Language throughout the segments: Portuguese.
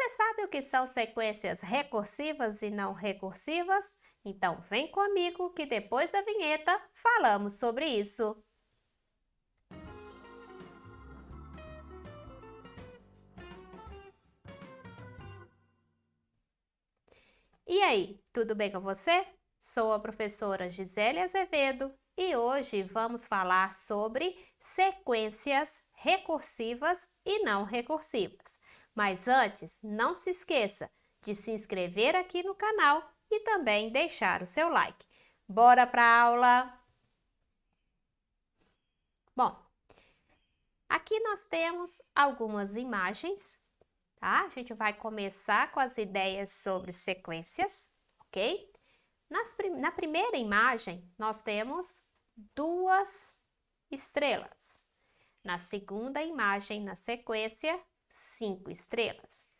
Você sabe o que são sequências recursivas e não recursivas? Então vem comigo que depois da vinheta falamos sobre isso. E aí, tudo bem com você? Sou a professora Gisele Azevedo e hoje vamos falar sobre sequências recursivas e não recursivas. Mas antes, não se esqueça de se inscrever aqui no canal e também deixar o seu like. Bora para a aula? Bom, aqui nós temos algumas imagens, tá? A gente vai começar com as ideias sobre sequências, ok? Na primeira imagem, nós temos 2 estrelas. Na segunda imagem, na sequência, 5 estrelas.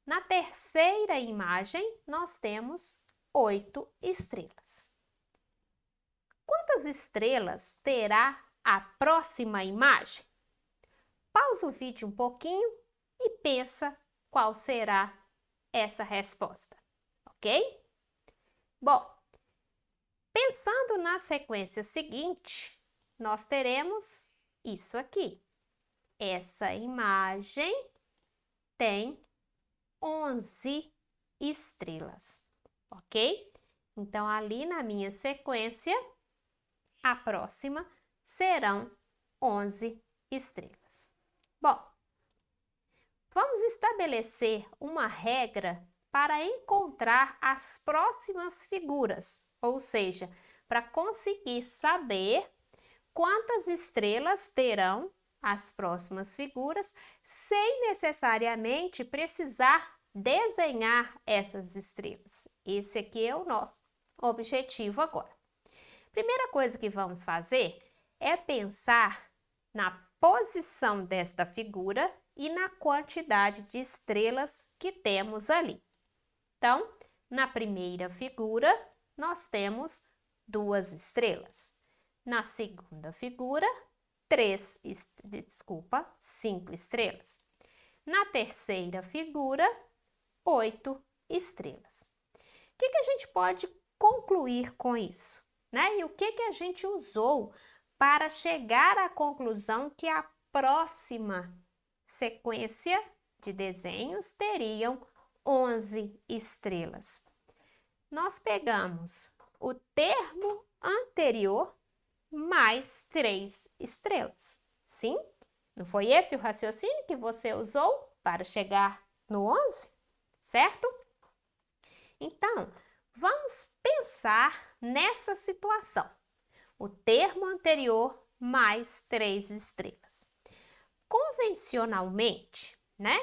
Na terceira imagem, nós temos 8 estrelas. Quantas estrelas terá a próxima imagem? Pausa o vídeo um pouquinho e pensa qual será essa resposta, ok? Bom, pensando na sequência seguinte, nós teremos isso aqui. Essa imagem tem 11 estrelas, ok? Então, ali na minha sequência, a próxima serão 11 estrelas. Bom, vamos estabelecer uma regra para encontrar as próximas figuras, ou seja, para conseguir saber quantas estrelas terão as próximas figuras, sem necessariamente precisar desenhar essas estrelas. Esse aqui é o nosso objetivo agora. Primeira coisa que vamos fazer é pensar na posição desta figura e na quantidade de estrelas que temos ali. Então, na primeira figura, nós temos 2 estrelas. Na segunda figura, 5 estrelas. Na terceira figura, 8 estrelas. O que a gente pode concluir com isso, né? E o que a gente usou para chegar à conclusão que a próxima sequência de desenhos teriam 11 estrelas? Nós pegamos o termo anterior mais 3 estrelas. Sim? Não foi esse o raciocínio que você usou para chegar no 11? Certo? Então, vamos pensar nessa situação. O termo anterior mais 3 estrelas. Convencionalmente, né?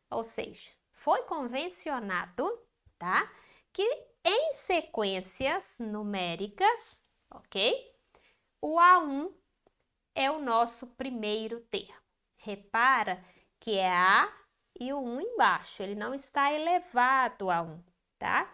Ou seja, foi convencionado, tá? Que em sequências numéricas, ok? O A1 é o nosso primeiro termo. Repara que é A e o 1 embaixo, ele não está elevado a 1, tá?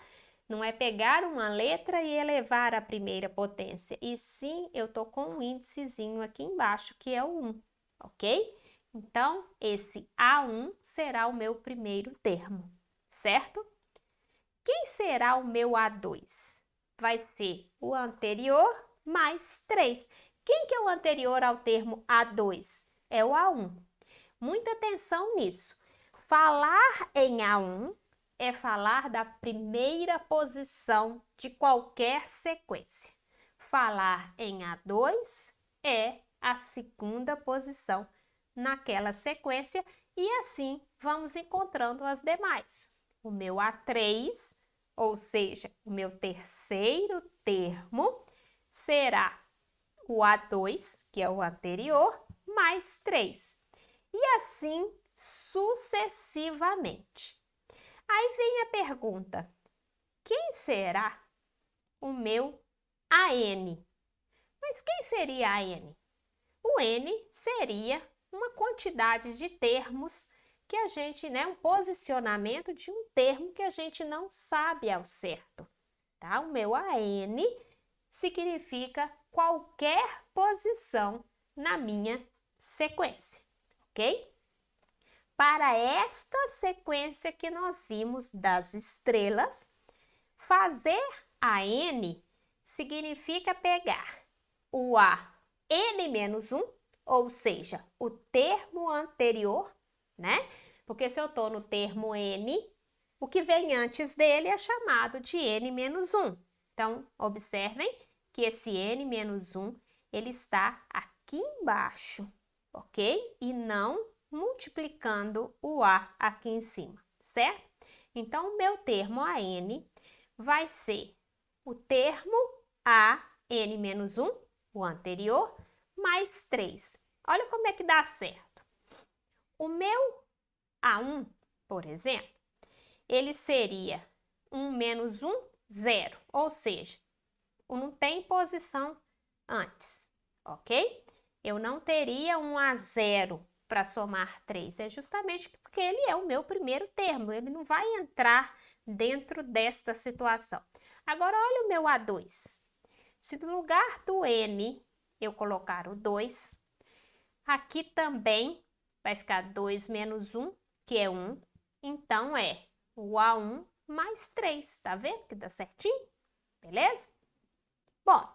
Não é pegar uma letra e elevar a primeira potência, e sim eu tô com um índicezinho aqui embaixo, que é o 1, ok? Então, esse A1 será o meu primeiro termo, certo? Quem será o meu A2? Vai ser o anterior mais 3. Quem que é o anterior ao termo A2? É o A1. Muita atenção nisso. Falar em A1 é falar da primeira posição de qualquer sequência. Falar em A2 é a segunda posição naquela sequência e assim vamos encontrando as demais. O meu A3, ou seja, o meu terceiro termo, será o A2, que é o anterior, mais 3. E assim sucessivamente. Aí vem a pergunta: quem será o meu AN? Mas quem seria AN? O N seria uma quantidade de termos que a gente, né, um posicionamento de um termo que a gente não sabe ao certo, tá? O meu AN significa qualquer posição na minha sequência, ok? para esta sequência que nós vimos das estrelas, fazer a n significa pegar o a n-1, ou seja, o termo anterior, né? Porque se eu estou no termo n, o que vem antes dele é chamado de n-1. Então, observem que esse n-1, ele está aqui embaixo, ok? E não multiplicando o a aqui em cima, certo? Então, o meu termo a n vai ser o termo a n-1, o anterior, mais 3. Olha como é que dá certo. O meu A1, por exemplo, ele seria 1 menos 1, 0. Ou seja, não tem posição antes, ok? Eu não teria um A0 para somar 3. É justamente porque ele é o meu primeiro termo. Ele não vai entrar dentro desta situação. Agora, olha o meu A2. Se no lugar do n eu colocar o 2, aqui também vai ficar 2 menos 1, que é 1. Então, é o A1 mais 3. Tá vendo que dá certinho? Beleza? Bom,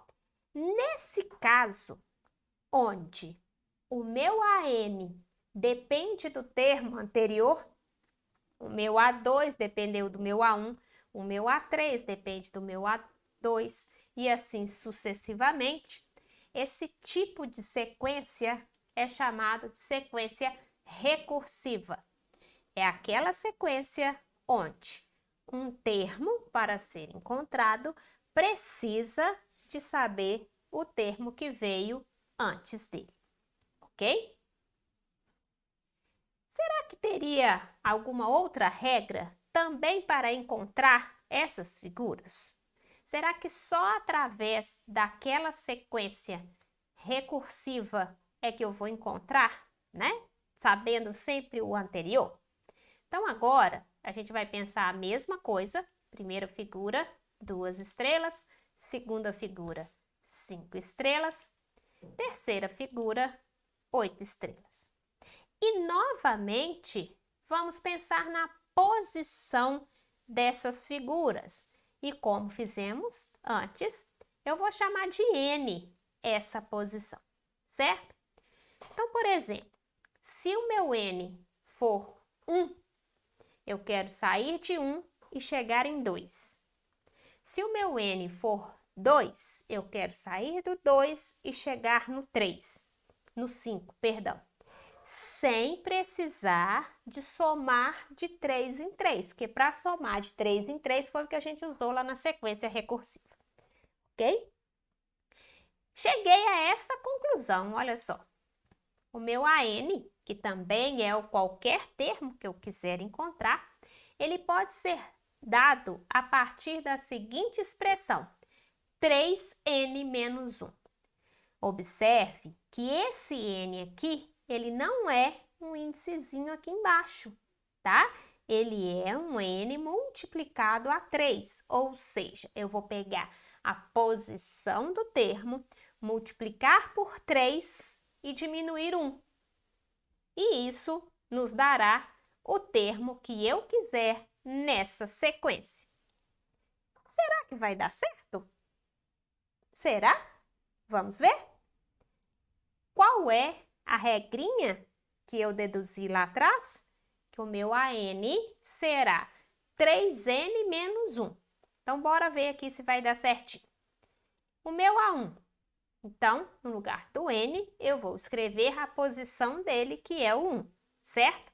nesse caso, onde o meu AN depende do termo anterior, o meu A2 dependeu do meu A1, o meu A3 depende do meu A2 e assim sucessivamente, esse tipo de sequência é chamado de sequência recursiva. É aquela sequência onde um termo, para ser encontrado, precisa de saber o termo que veio antes dele, ok? Será que teria alguma outra regra também para encontrar essas figuras? Será que só através daquela sequência recursiva é que eu vou encontrar, né? Sabendo sempre o anterior? Então, agora, a gente vai pensar a mesma coisa. Primeira figura, 2 estrelas. Segunda figura, 5 estrelas. Terceira figura, 8 estrelas. E, novamente, vamos pensar na posição dessas figuras. E como fizemos antes, eu vou chamar de N essa posição, certo? Então, por exemplo, se o meu N for 1, eu quero sair de 1 e chegar em 2. Se o meu N for 2, eu quero sair do 2 e chegar no 3, no 5, perdão. Sem precisar de somar de 3 em 3, que para somar de 3 em 3 foi o que a gente usou lá na sequência recursiva, ok? Cheguei a essa conclusão, olha só. O meu AN, que também é o qualquer termo que eu quiser encontrar, ele pode ser dado a partir da seguinte expressão, 3n menos 1. Observe que esse n aqui, ele não é um índicezinho aqui embaixo, tá? Ele é um n multiplicado a 3, ou seja, eu vou pegar a posição do termo, multiplicar por 3 e diminuir 1. E isso nos dará o termo que eu quiser nessa sequência. Será que vai dar certo? Será? Vamos ver? Qual é a regrinha que eu deduzi lá atrás? Que o meu AN será 3n menos 1. Então, bora ver aqui se vai dar certinho. O meu A1. Então, no lugar do n, eu vou escrever a posição dele, que é o 1, certo?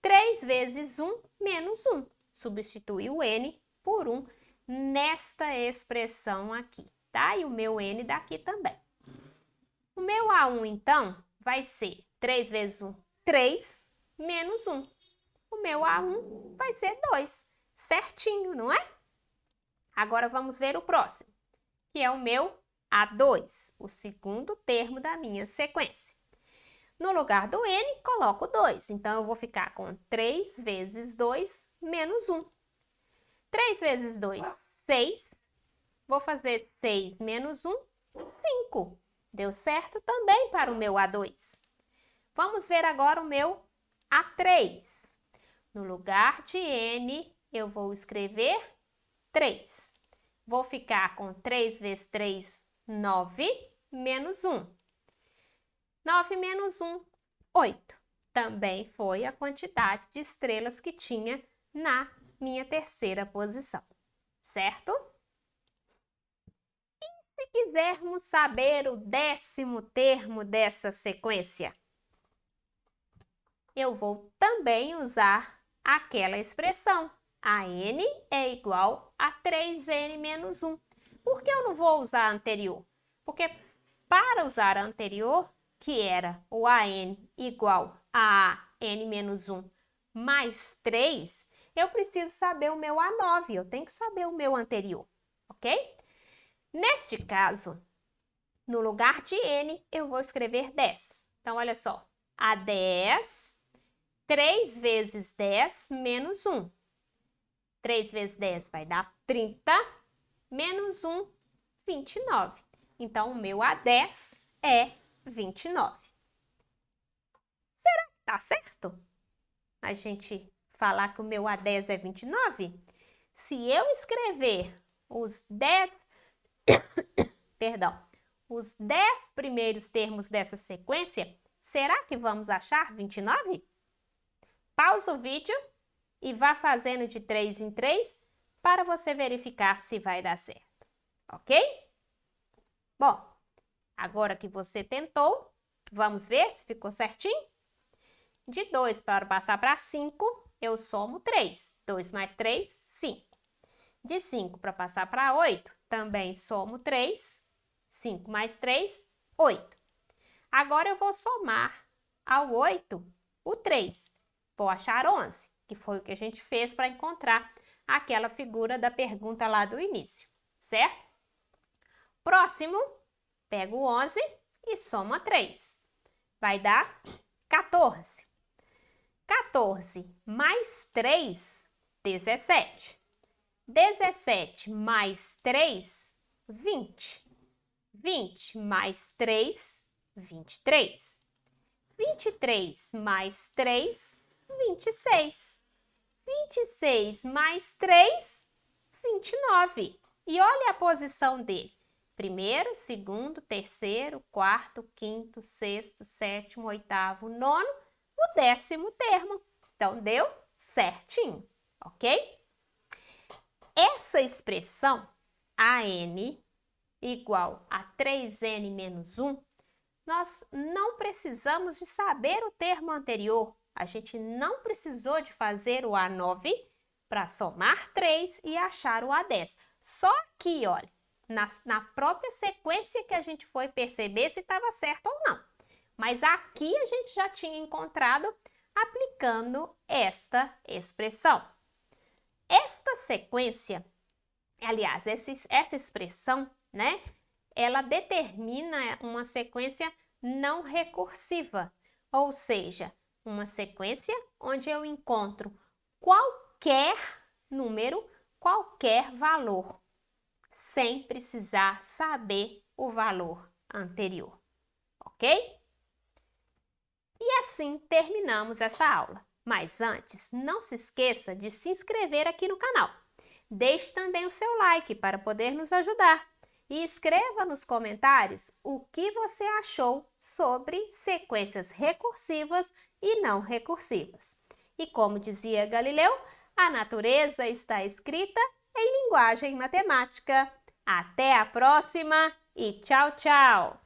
3 vezes 1 menos 1. Substitui o n por 1 nesta expressão aqui, tá? E o meu n daqui também. O meu A1, então, vai ser 3 vezes 1, 3, menos 1. O meu A1 vai ser 2, certinho, não é? Agora, vamos ver o próximo, que é o meu A2, o segundo termo da minha sequência. No lugar do n, coloco 2. Então, eu vou ficar com 3 vezes 2 menos 1. 3 vezes 2, 6. Vou fazer 6 menos 1, 5. Deu certo também para o meu A2. Vamos ver agora o meu a 3. No lugar de N, eu vou escrever 3. Vou ficar com 3 vezes 3, 9, menos 1. 9 menos 1, 8. Também foi a quantidade de estrelas que tinha na minha terceira posição, certo? E se quisermos saber o 10º termo dessa sequência? Eu vou também usar aquela expressão. A n é igual a 3n menos 1. Por que eu não vou usar a anterior? Porque para usar a anterior, que era o AN igual a n menos 1 mais 3, eu preciso saber o meu A9, eu tenho que saber o meu anterior, ok? Neste caso, no lugar de n, eu vou escrever 10. Então, olha só, A10, 3 vezes 10 menos 1. 3 vezes 10 vai dar 30, menos 1, 29. Então, o meu A10 é 29. Será que tá certo a gente falar que o meu A10 é 29? Se eu escrever os 10, os 10 primeiros termos dessa sequência, será que vamos achar 29? Pausa o vídeo e vá fazendo de 3 em 3 para você verificar se vai dar certo, ok? Bom, agora que você tentou, vamos ver se ficou certinho? De 2 para passar para 5, eu somo 3. 2 mais 3, 5. De 5 para passar para 8, também somo 3. 5 mais 3, 8. Agora eu vou somar ao 8 o 3. Vou achar 11, que foi o que a gente fez para encontrar aquela figura da pergunta lá do início, certo? Próximo, pego o 11 e soma 3. Vai dar 14. 14 mais 3, 17. 17 mais 3, 20. 20 mais 3, 23. 23 mais 3, 26. 26 mais 3, 29. E olha a posição dele. Primeiro, segundo, terceiro, quarto, quinto, sexto, sétimo, oitavo, nono, o 10º termo. Então, deu certinho, ok? Essa expressão, AN igual a 3n menos 1, nós não precisamos de saber o termo anterior. A gente não precisou de fazer o A9 para somar 3 e achar o A10. Só aqui, olha, na própria sequência que a gente foi perceber se estava certo ou não. Mas aqui a gente já tinha encontrado aplicando esta expressão. Esta sequência, aliás, essa expressão, né? Ela determina uma sequência não recursiva, ou seja, uma sequência onde eu encontro qualquer número, qualquer valor, sem precisar saber o valor anterior, ok? E assim terminamos essa aula. Mas antes, não se esqueça de se inscrever aqui no canal. Deixe também o seu like para poder nos ajudar. E escreva nos comentários o que você achou sobre sequências recursivas e não recursivas. E como dizia Galileu, a natureza está escrita em linguagem matemática. Até a próxima e tchau, tchau!